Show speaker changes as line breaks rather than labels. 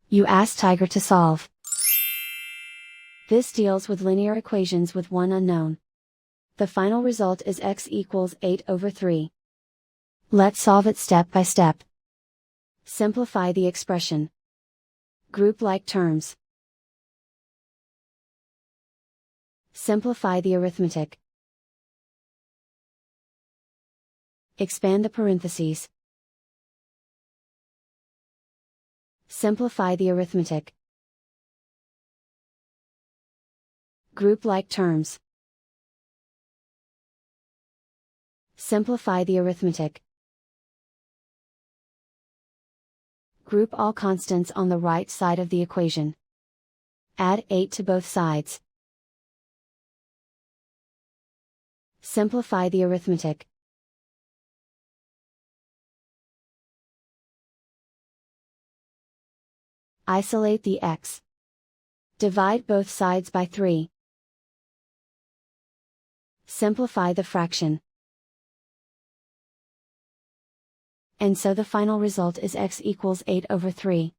You ask Tiger to solve. This deals with linear equations with one unknown. The final result is x equals 8/3. Let's solve it step by step. Simplify the expression. Group like terms. Simplify the arithmetic. Expand the parentheses. Simplify the arithmetic. Group like terms. Simplify the arithmetic. Group all constants on the right side of the equation. Add 8 to both sides. Simplify the arithmetic. Isolate the x. Divide both sides by 3. Simplify the fraction. And so the final result is x equals 8/3.